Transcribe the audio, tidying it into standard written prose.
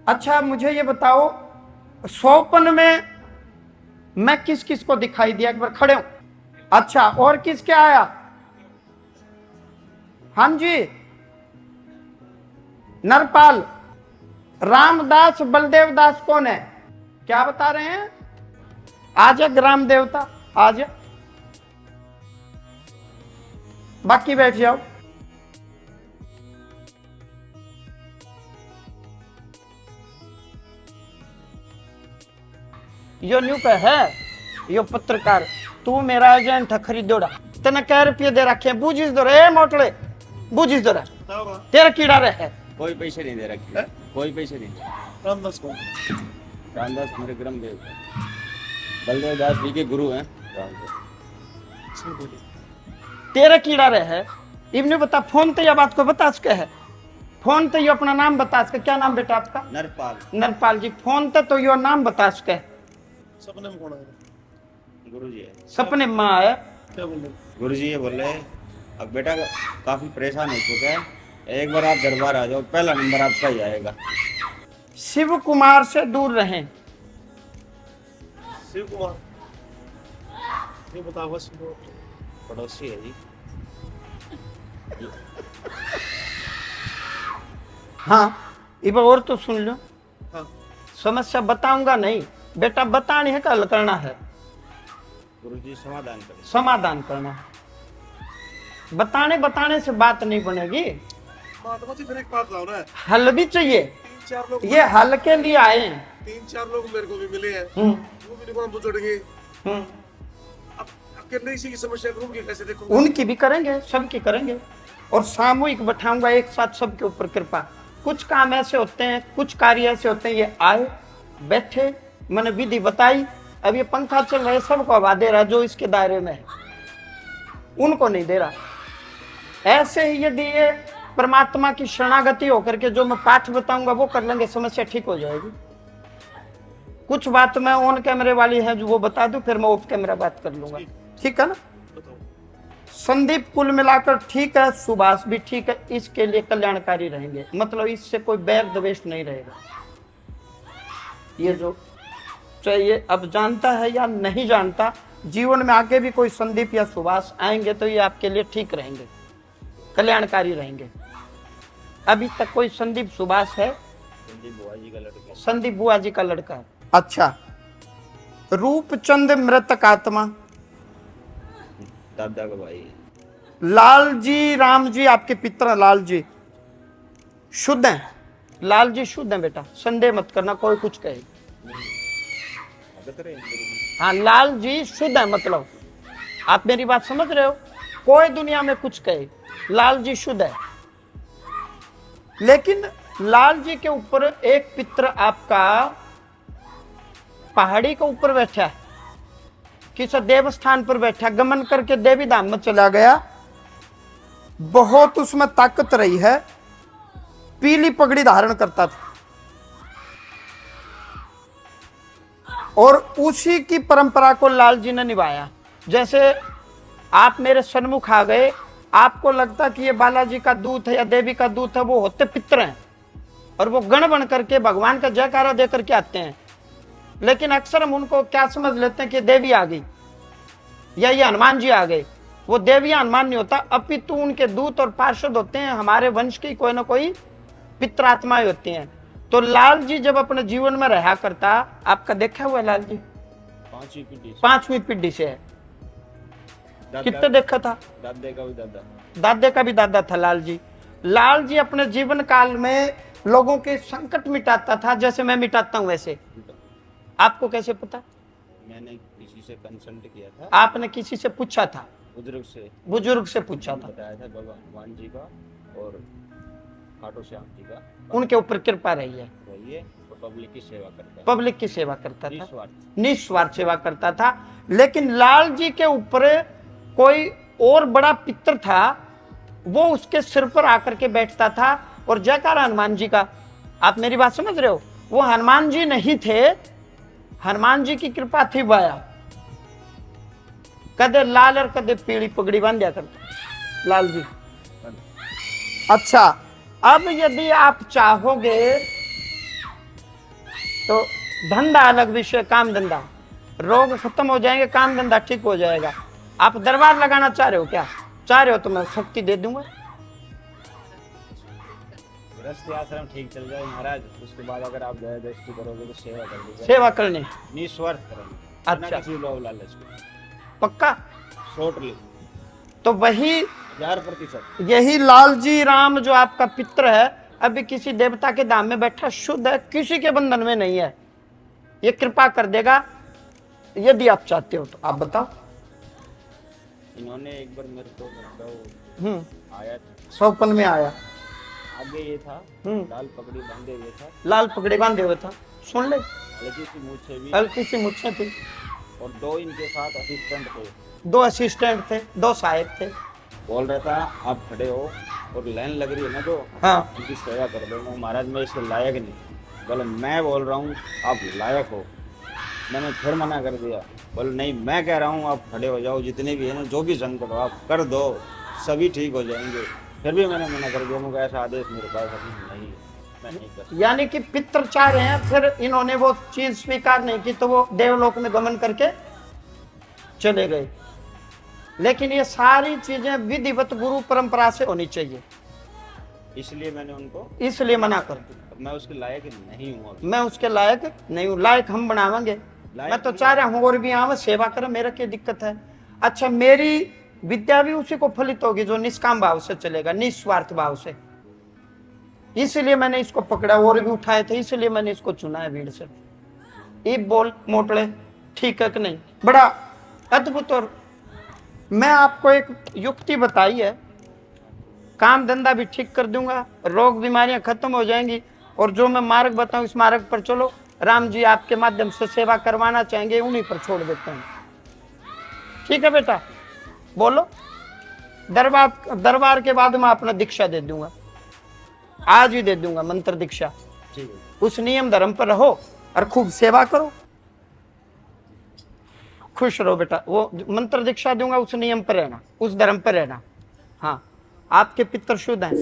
अच्छा मुझे ये बताओ, स्वप्न में मैं किस किस को दिखाई दिया, एक बार खड़े हो। अच्छा, और किसके आया? हाँ जी, नरपाल। रामदास बलदेव दास कौन है? क्या बता रहे हैं? आज ग्राम देवता, आज बाकी बैठ जाओ। यो न्यू पे है, यो पत्रकार, तू मेरा एजेंट है खरीदोड़ा, तेने कै रुपये दे रखे? बूझिस दो रे मोटले, बूझिस दो रे, तेरा कीड़ा रहे। कोई पैसे नहीं दे रखे, कोई पैसे नहीं दे। रामदास कौन? रामदास मेरे ग्राम देव बलदेव दास जी के गुरु हैं। तेरा कीड़ा रहे। इवने बता, फोन तो यह बात को बता सके है, फोन तो यो अपना नाम बता सके। क्या नाम बेटा आपका? नरपाल। नरपाल जी, फोन तो यो नाम बता सके। सपने में कौन आया? गुरु जी है। सपने में आया? क्या बोल रहे? गुरु जी ये बोल रहे अब बेटा काफी परेशान हो चुका है, एक बार आप दरबार आ जाओ, पहला नंबर आपका ही आएगा। शिव कुमार से दूर रहें। शिव कुमार? ये बताओ बस। पड़ोसी है जी। हाँ, एक बार और तो सुन लो। हाँ। समस्या बताऊंगा नहीं बेटा, बतानी है, कल करना है। गुरु जी समाधान करें। समाधान करना है, बताने से बात नहीं बनेगी। महात्मा जी फिर एक बात बताओ ना, हल भी चाहिए। 3-4 लोग, ये हल के लिए आए हैं। 3-4 लोग मेरे को भी मिले हैं, हम्म, वो भी निकल बुझड़ गए। हम्म। अब अकेले इसी की समस्या करूंगी कैसे? देखो उनकी भी करेंगे, सबकी करेंगे, और सामूहिक बैठाऊंगा एक साथ सबके ऊपर कृपा। कुछ काम ऐसे होते हैं, कुछ कार्य ऐसे होते हैं, ये आए बैठे, मैंने विधि बताई, अब ये पंखा चल रहा है, सबको हवा दे रहा जो इसके दायरे में है, उनको नहीं दे रहा। ऐसे ही यदि ये परमात्मा की शरणागति होकर के जो मैं पाठ बताऊंगा वो कर लेंगे, समस्या ठीक हो जाएगी। कुछ बात मैं ऑन कैमरे वाली है जो वो बता दूं, फिर मैं ऑफ कैमरा बात कर लूंगा, ठीक है ना? बताओ। संदीप कुल मिलाकर ठीक है, सुभाष भी ठीक है, इसके लिए कल्याणकारी रहेंगे, मतलब इससे कोई बैर द्वेष नहीं रहेगा। ये जो चाहिए, अब जानता है या नहीं जानता, जीवन में आगे भी कोई संदीप या सुभाष आएंगे तो ये आपके लिए ठीक रहेंगे, कल्याणकारी रहेंगे। अभी तक कोई संदीप सुभाष है? संदीप बुआ जी का लड़का। संदीप बुआ जी का लड़का है। अच्छा, रूपचंद मृतक आत्मा, दादा का भाई। लाल जी, राम जी आपके पितर लाल जी शुद्ध हैं? लाल जी शुद्ध हैं बेटा, संदेह मत करना कोई कुछ कहे। हाँ, लाल जी शुद्ध है, मतलब आप मेरी बात समझ रहे हो? कोई दुनिया में कुछ कहे, लाल जी शुद्ध है। लेकिन लाल जी के ऊपर एक पितर आपका पहाड़ी के ऊपर बैठा है, किसी देवस्थान पर बैठा, गमन करके देवी धाम में चला गया, बहुत उसमें ताकत रही है, पीली पगड़ी धारण करता था, और उसी की परंपरा को लाल जी ने निभाया। जैसे आप मेरे सन्मुख आ गए, आपको लगता कि ये बालाजी का दूत है या देवी का दूत है, वो होते पितर हैं, और वो गण बन करके भगवान का जयकारा दे करके आते हैं। लेकिन अक्सर हम उनको क्या समझ लेते हैं कि देवी आ गई या ये हनुमान जी आ गए। वो देवी या हनुमान नहीं होता, अपितु उनके दूत और पार्षद होते हैं, हमारे वंश की कोई ना कोई पितर आत्माएं होती हैं। तो लाल जी जब अपने जीवन में रहा करता, आपका देखा हुआ लाल जी? 5वीं पीढ़ी से है। कितने देखा था? दादे का भी दादा। दादे का भी दादा था लाल जी। लाल जी अपने जीवन काल में लोगों के संकट मिटाता था, जैसे मैं मिटाता हूं वैसे। आपको कैसे पता? मैंने किसी से कंसल्ट किया था। आपने किसी से पूछा था? बुजुर्ग से पूछा था। बताया था भगवान जी का और खाटू श्याम जी का, उनके ऊपर कृपा रही है, पब्लिक की सेवा करता है। पब्लिक की सेवा करता था, निस्वार्थ निस्वार्थ सेवा करता था। लेकिन लाल जी के ऊपर कोई और बड़ा पितर था, वो उसके सिर पर आकर के बैठता था, और जयकारा हनुमान जी का। आप मेरी बात समझ रहे हो? वो हनुमान जी नहीं थे, हनुमान जी की कृपा थी बाया। कदे लाल और कदे पीली पगड़ी बांध दिया करता लाल जी। अच्छा, अब यदि आप चाहोगे तो धंधा अलग विषय, काम धंधा, रोग खत्म हो जाएंगे, काम धंधा ठीक हो जाएगा। आप दरबार लगाना चाह रहे हो क्या? चाह रहे हो तो मैं शक्ति दे दूंगा। गृहस्थी आश्रम ठीक चल जाए महाराज, उसके बाद अगर आप दया दृष्टि करोगे तो सेवा कर दोगे, सेवा करनी, निस्वार्थ करेंगे, अच्छा। बिना किसी लोभ लालच के, पक्का? टोटली तो वही 1000%। यही लालजी राम जो आपका पित्र है, अभी किसी देवता के धाम में बैठा, शुद्ध है, किसी के बंधन में नहीं है, ये कृपा कर देगा यदि आप चाहते हो तो। आप बताओ। इन्होंने एक बार मेरे को मतलब आया था, सौपन में आया, आगे ये था, लाल पगड़ी बांधे हुए था, लाल पगड़ी बांधे हुए था, सुन ले, हल्की सी मूछें भी, हल्की सी मुच्छें थी, और 2 इनके साथ असिस्टेंट थे, 2 असिस्टेंट थे, 2 सहायक थे। बोल रहा था आप खड़े हो और लाइन लग रही है ना, तो हाँ, उनकी सेवा कर दो। महाराज मैं इसके लायक नहीं। बोले मैं बोल रहा हूँ आप लायक हो। मैंने फिर मना कर दिया। बोले नहीं, मैं कह रहा हूँ आप खड़े हो जाओ, जितने भी है ना, जो भी संकट हो आप कर दो, सभी ठीक हो जाएंगे। फिर भी मैंने मना कर दिया, मुझे ऐसा आदेश मेरे पास अभी नहीं है, मैं नहीं कर। यानी कि पितर चाह रहे हैं, फिर इन्होंने वो चीज स्वीकार नहीं की, तो वो देवलोक में गमन करके चले गए। लेकिन ये सारी चीजें विधिवत गुरु परंपरा से होनी चाहिए, इसलिए मैंने उनको, इसलिए मना कर दिया। मैं उसके लायक नहीं हूँ अभी। मैं उसके लायक नहीं हूँ, लायक हम बनावेंगे। मैं तो चाह रहा हूँ और भी आवे, सेवा करें, मेरा क्या दिक्कत है? अच्छा, मेरी विद्या भी उसी को फलित होगी जो निष्काम भाव से चलेगा, निस्वार्थ भाव से। इसलिए मैंने इसको पकड़ा, और भी उठाए थे, इसलिए मैंने इसको चुना है भीड़ से। ये बोल मोटले, ठीक है कि नहीं? बड़ा अद्भुत। और मैं आपको एक युक्ति बताई है, काम धंधा भी ठीक कर दूंगा, रोग बीमारियां खत्म हो जाएंगी, और जो मैं मार्ग बताऊं इस मार्ग पर चलो। राम जी आपके माध्यम से सेवा करवाना चाहेंगे, उन्हीं पर छोड़ देते हैं। ठीक है बेटा, बोलो। दरबार के बाद मैं अपना दीक्षा दे दूंगा, आज ही दे दूंगा मंत्र दीक्षा। ठीक है। उस नियम धर्म पर रहो और खूब सेवा करो, खुश रहो बेटा। वो मंत्र दीक्षा दूंगा, उस नियम पर रहना, उस धर्म पर रहना। हाँ, आपके पितर शुद्ध हैं।